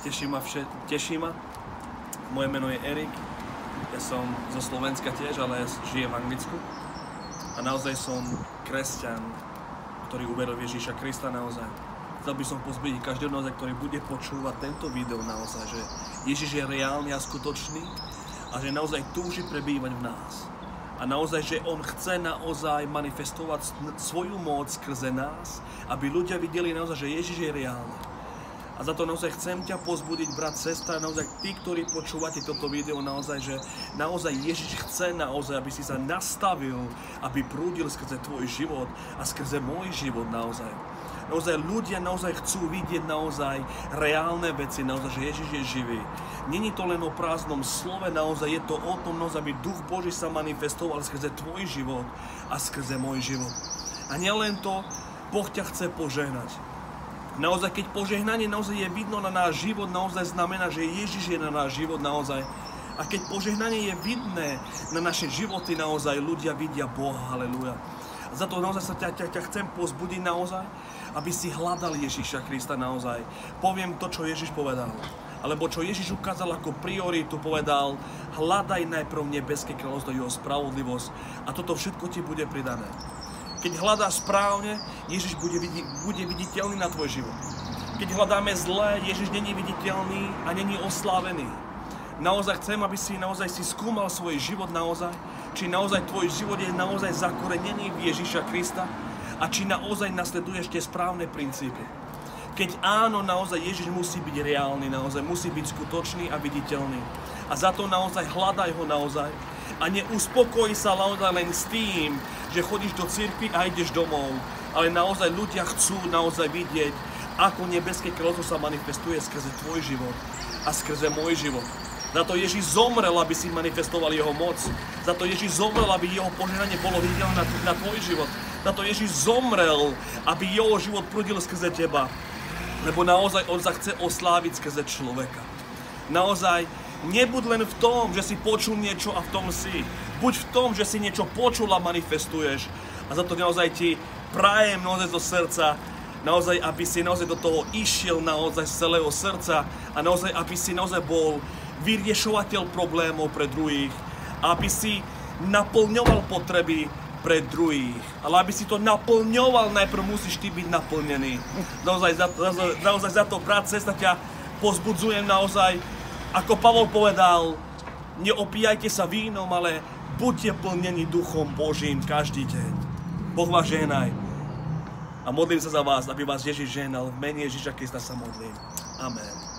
Teší ma. Moje meno je Erik. Ja som zo Slovenska tiež, ale žijem v Anglicku. A naozaj som kresťan, ktorý uveril v Ježíša Krista naozaj. Chcel by som pozbudiť každého naozaj, ktorý bude počúvať tento video naozaj, že Ježíš je reálny a skutočný a že naozaj túži prebývať v nás. A naozaj, že on chce naozaj manifestovať svoju moc skrze nás, aby ľudia videli naozaj, že Ježíš je reálny. A za to naozaj chcem ťa pozbudiť, brat, sestra, naozaj tí, ktorí počúvate toto video, naozaj, že naozaj Ježiš chce naozaj, aby si sa nastavil, aby prúdil skrze tvoj život a skrze môj život naozaj. Naozaj ľudia naozaj chcú vidieť naozaj reálne veci, naozaj, že Ježiš je živý. Není to len o prázdnom slove, naozaj je to o tom, naozaj, aby Duch Boží sa manifestoval skrze tvoj život a skrze môj život. A nielen to, Boh ťa chce požehnať. Naozaj, keď požehnanie naozaj je vidno na náš život, naozaj znamená, že Ježiš je na náš život naozaj. A keď požehnanie je vidné na naše životy, naozaj ľudia vidia Boha, halelúja. Za to naozaj sa ťa chcem pozbudiť naozaj, aby si hľadal Ježíša Krista naozaj. Poviem to, čo Ježiš povedal. Alebo čo Ježiš ukázal ako prioritu, povedal, hľadaj najprv nebeské kráľovstvo, jeho spravodlivosť a toto všetko ti bude pridané. Keď hľadáš správne, Ježiš bude viditeľný na tvoj život. Keď hľadáme zlé, Ježiš není viditeľný a není oslávený. Naozaj chcem, aby si naozaj skúmal svoj život naozaj, či naozaj tvoj život je naozaj zakorenený v Ježíša Krista a či naozaj nasleduješ tie správne princípy. Keď áno, naozaj Ježiš musí byť reálny, naozaj musí byť skutočný a viditeľný. A za to naozaj hľadaj ho naozaj. A neuspokoj sa naozaj len s tým, že chodíš do cirkvi a ideš domov. Ale naozaj ľudia chcú naozaj vidieť, ako nebeské kráľovstvo sa manifestuje skrze tvoj život a skrze môj život. Za to Ježíš zomrel, aby si manifestoval jeho moc. Za to Ježíš zomrel, aby jeho požehnanie bolo viditeľné na tvoj život. Za to Ježíš zomrel, aby jeho život prúdil skrze teba. Lebo naozaj on sa chce osláviť skrze človeka. Naozaj nebuď len v tom, že si počul niečo a v tom si. Buď v tom, že si niečo počul a manifestuješ. A za to naozaj ti prajem naozaj zo srdca, naozaj, aby si naozaj do toho išiel naozaj z celého srdca a naozaj, aby si naozaj bol vyriešovateľ problémov pre druhých. Aby si naplňoval potreby pre druhých. Ale aby si to naplňoval, najprv musíš ty byť naplnený. Naozaj za to, brat, sestra, ťa pozbudzujem naozaj, ako Pavol povedal, neopíjajte sa vínom, ale buďte plnení Duchom Božím každý deň. Boh vás žehnaj. A modlím sa za vás, aby vás Ježiš žehnal. V mene Ježiša Krista sa modlím. Amen.